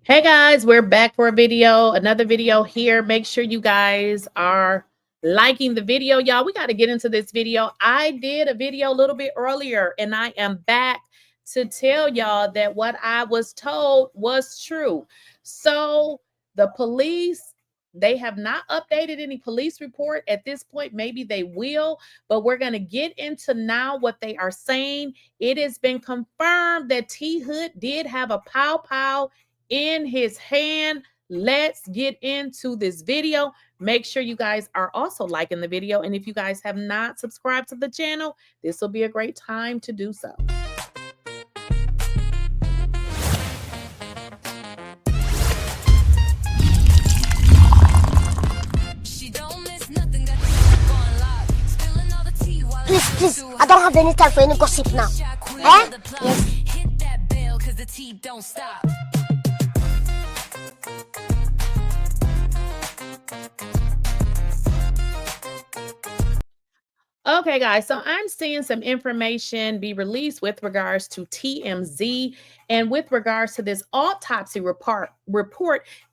Hey guys, we're back for a video, another video here. Make sure you guys are liking the video. Y'all, we got to get into this video. I did a video a little bit earlier and I am back to tell y'all that what I was told was true. So the police, they have not updated any police report at this point. Maybe they will, but we're going to get into now what they are saying. It has been confirmed that T Hood did have a pow pow in his hand. Let's get into this video. Make sure you guys are also liking the video. And if you guys have not subscribed to the channel, this will be a great time to do so. Please, I don't have any time for any gossip now. Eh? Yes. Okay, guys, so I'm seeing some information be released with regards to TMZ and with regards to this autopsy report,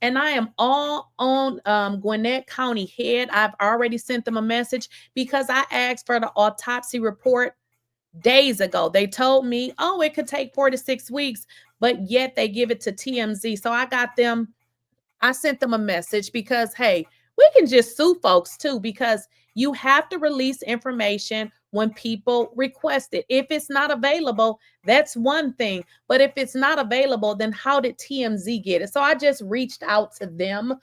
and I am all on Gwinnett County head. I've already sent them a message because I asked for the autopsy report days ago. They told me, oh, it could take 4 to 6 weeks, but yet they give it to TMZ. So I sent them a message because, hey, we can just sue folks too, because you have to release information when people request it. If it's not available, that's one thing. But if it's not available, then how did TMZ get it? So I just reached out to them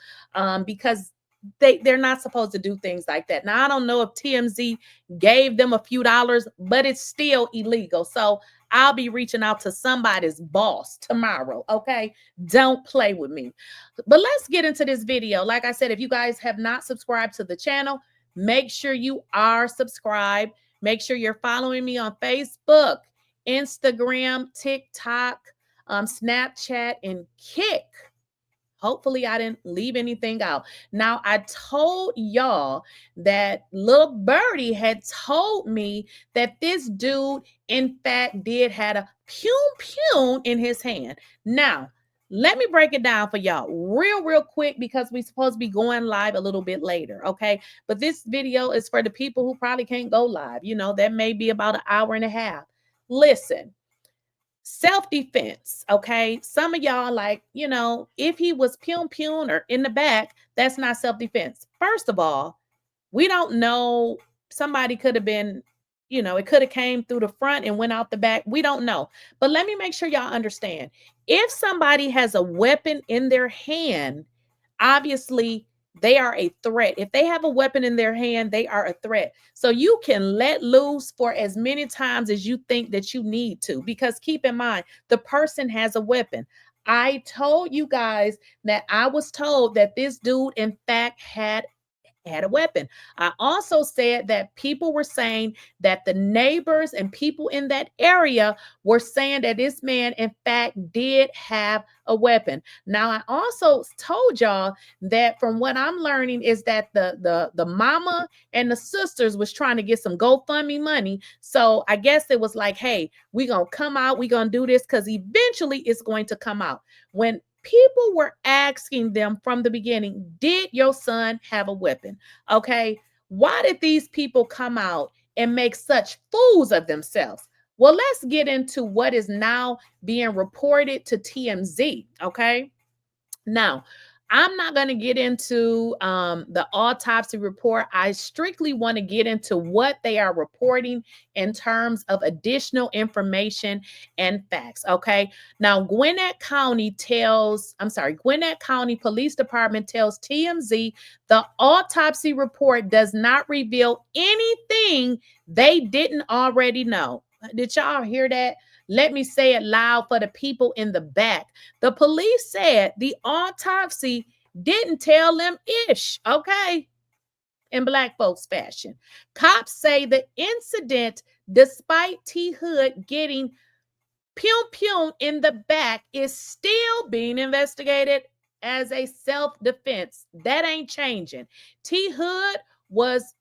because they're not supposed to do things like that. Now, I don't know if TMZ gave them a few dollars, but it's still illegal. So I'll be reaching out to somebody's boss tomorrow. Okay. Don't play with me. But let's get into this video. Like I said, if you guys have not subscribed to the channel, make sure you are subscribed. Make sure you're following me on Facebook, Instagram, TikTok, Snapchat, and Kick. Hopefully I didn't leave anything out. Now, I told y'all that little birdie had told me that this dude, in fact, did had a pew in his hand. Now, let me break it down for y'all real quick because we're supposed to be going live a little bit later, okay? But this video is for the people who probably can't go live. You know, that may be about an hour and a half. Listen. Self-defense, okay? Some of y'all like, if he was pew or in the back, that's not self-defense. First of all, we don't know. Somebody could have been, it could have came through the front and went out the back. We don't know. But let me make sure y'all understand. If somebody has a weapon in their hand, obviously they are a threat. If they have a weapon in their hand, they are a threat. So you can let loose for as many times as you think that you need to, because keep in mind, the person has a weapon. I told you guys that I was told that this dude, in fact, had a weapon. I also said that people were saying that the neighbors and people in that area were saying that this man, in fact, did have a weapon. Now, I also told y'all that from what I'm learning is that the mama and the sisters was trying to get some GoFundMe money. So I guess it was like, hey, we're going to come out. We're going to do this because eventually it's going to come out. When people were asking them from the beginning, did your son have a weapon? Okay. Why did these people come out and make such fools of themselves? Well, let's get into what is now being reported to TMZ. Okay. Now, I'm not going to get into the autopsy report. I strictly want to get into what they are reporting in terms of additional information and facts. Okay. Now, Gwinnett County Police Department tells TMZ the autopsy report does not reveal anything they didn't already know. Did y'all hear that? Let me say it loud for the people in the back. The police said the autopsy didn't tell them ish, okay? In Black folks fashion. Cops say the incident, despite T Hood getting pew in the back, is still being investigated as a self-defense. That ain't changing. T Hood was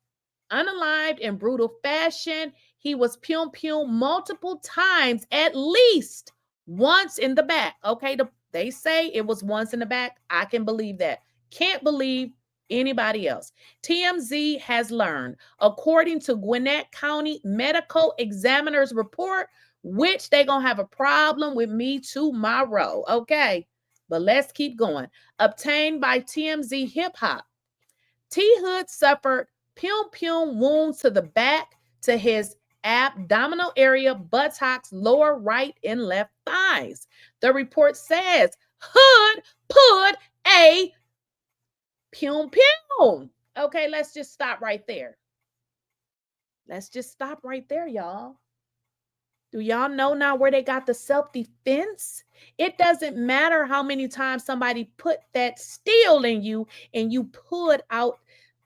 unalived in brutal fashion. He was pew multiple times, at least once in the back. Okay, They say it was once in the back. I can believe that. Can't believe anybody else. TMZ has learned, according to Gwinnett County Medical Examiner's report, which they're going to have a problem with me tomorrow. Okay, but let's keep going. Obtained by TMZ Hip Hop. T. Hood suffered pum wounds to the back, to his abdominal area, buttocks, lower right and left thighs. The report says Hood put a pum. Okay, let's just stop right there. Let's just stop right there, y'all. Do y'all know now where they got the self-defense? It doesn't matter how many times somebody put that steel in you and you pull it out.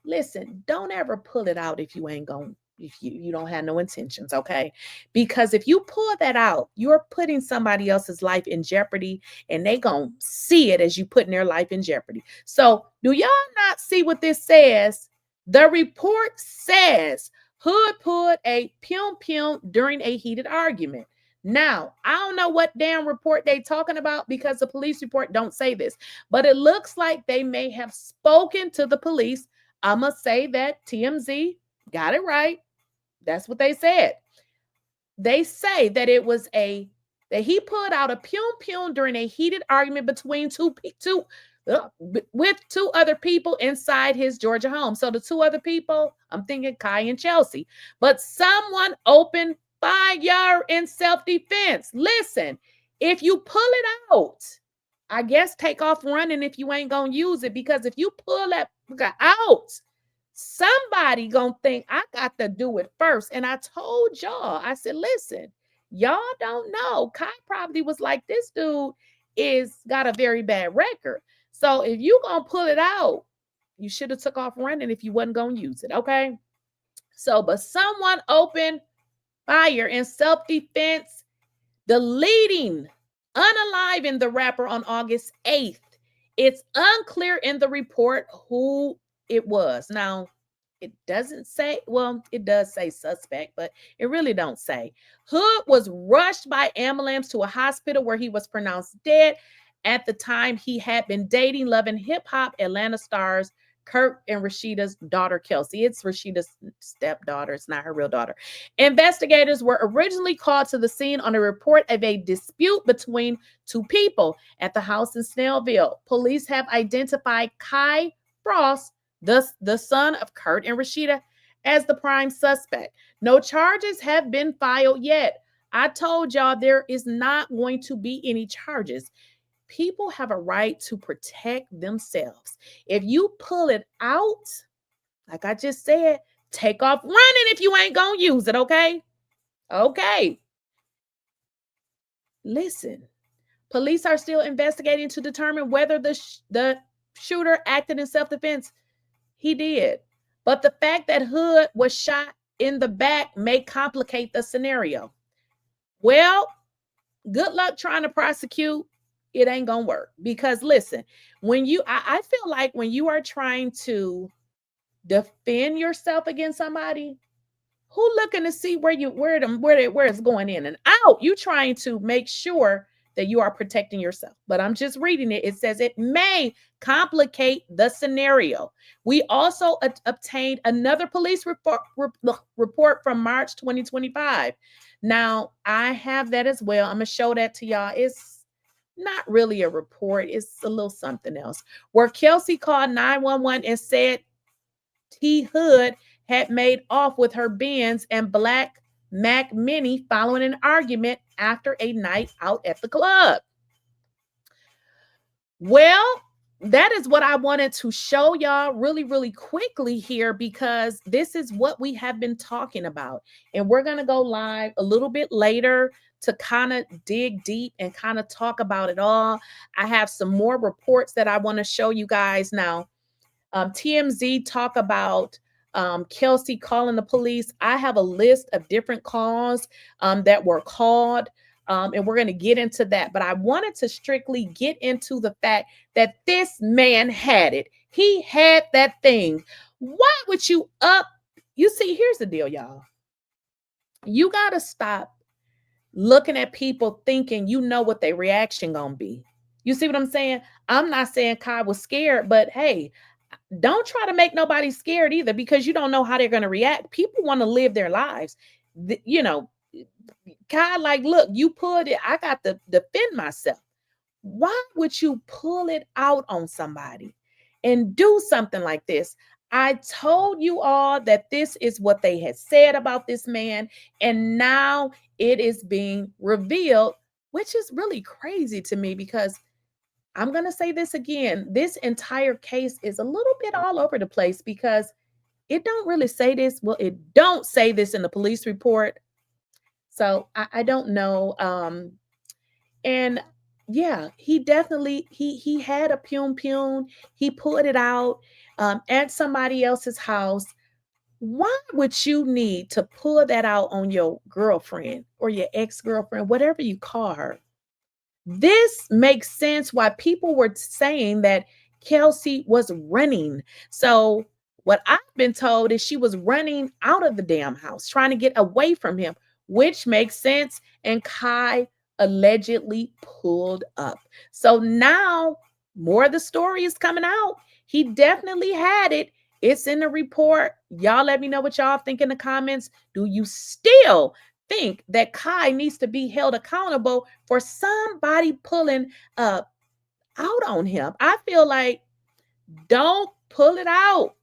Listen, don't ever pull it out if you ain't going, if you don't have no intentions, okay? Because if you pull that out, you're putting somebody else's life in jeopardy, and they gonna see it as you putting their life in jeopardy. So do y'all not see what this says? The report says Hood pulled a pum during a heated argument. Now, I don't know what damn report they talking about, because the police report don't say this, but it looks like they may have spoken to the police. I'm going to say that TMZ got it right. That's what they said. They say that it was that he pulled out a pum during a heated argument between with two other people inside his Georgia home. So the two other people, I'm thinking Kai and Chelsea, but someone opened fire in self-defense. Listen, if you pull it out, I guess take off running if you ain't gonna use it, because if you pull that out, somebody gonna think I got to do it first. And I told y'all, I said, listen, y'all don't know. Kai probably was like, this dude is got a very bad record. So if you gonna pull it out, you should have took off running if you wasn't gonna use it, okay? So, but someone opened fire in self-defense, deleting, unaliving the rapper on August 8th. It's unclear in the report who it was. Now, it doesn't say, well, it does say suspect, but it really don't say. Hood was rushed by ambulance to a hospital where he was pronounced dead. At the time, he had been dating loving hip-hop Atlanta stars Kirk and Rasheeda's daughter, Kelsey. It's Rasheeda's stepdaughter. It's not her real daughter. Investigators were originally called to the scene on a report of a dispute between two people at the house in Snellville. Police have identified Kirk Frost, the son of Kurt and Rasheeda, as the prime suspect. No charges have been filed yet. I told y'all there is not going to be any charges. People have a right to protect themselves. If you pull it out, like I just said, take off running if you ain't gonna use it, okay? Okay. Listen, police are still investigating to determine whether the shooter acted in self-defense. He did. But the fact that Hood was shot in the back may complicate the scenario. Well, good luck trying to prosecute. It ain't gonna work, because listen, when I feel like when you are trying to defend yourself against somebody, who looking to see where it's going in and out? You trying to make sure that you are protecting yourself. But I'm just reading it. It says it may complicate the scenario. We also obtained another police report from March 2025. Now, I have that as well. I'm gonna show that to y'all. It's not really a report. It's a little something else, where Kelsey called 911 and said T. Hood had made off with her Benz and black Mac Mini following an argument after a night out at the club. Well, that is what I wanted to show y'all really, really quickly here, because this is what we have been talking about. And we're going to go live a little bit later to kind of dig deep and kind of talk about it all. I have some more reports that I want to show you guys now. TMZ talk about Kelsey calling the police. I have a list of different calls that were called, and we're going to get into that. But I wanted to strictly get into the fact that this man had it. He had that thing. Why would you You see, here's the deal, y'all. You got to stop looking at people thinking you know what their reaction gonna be. You see what I'm saying? I'm not saying Kai was scared, but hey, don't try to make nobody scared either, because you don't know how they're going to react. People want to live their lives. You know, Kai, like, look, you pulled it. I got to defend myself. Why would you pull it out on somebody and do something like this? I told you all that this is what they had said about this man, and now it is being revealed, which is really crazy to me, because I'm going to say this again. This entire case is a little bit all over the place, because it don't really say this. Well, it don't say this in the police report. So I don't know. And yeah, he definitely he had a pun. He pulled it out at somebody else's house. Why would you need to pull that out on your girlfriend or your ex-girlfriend, whatever you call her? This makes sense why people were saying that Kelsey was running. So what I've been told is she was running out of the damn house, trying to get away from him, which makes sense. And Kai allegedly pulled up. So now more of the story is coming out. He definitely had it. It's in the report. Y'all let me know what y'all think in the comments. Do you still think that Kai needs to be held accountable for somebody pulling out on him? I feel like, don't pull it out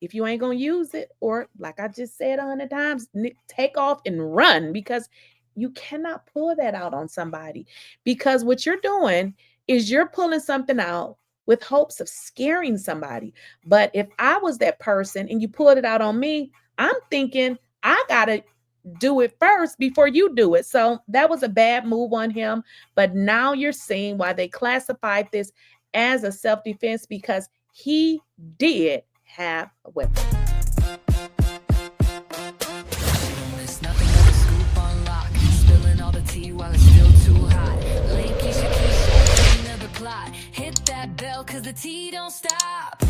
if you ain't gonna use it, or like I just said 100 times, take off and run, because you cannot pull that out on somebody. Because what you're doing is you're pulling something out with hopes of scaring somebody. But if I was that person and you pulled it out on me, I'm thinking I gotta do it first before you do it. So that was a bad move on him. But now you're seeing why they classified this as a self-defense, because he did have a weapon. There's nothing but a scoop on lock, spilling all the tea while it's still too hot. Late Keisha, another plot. Hit that bell 'cause the tea don't stop.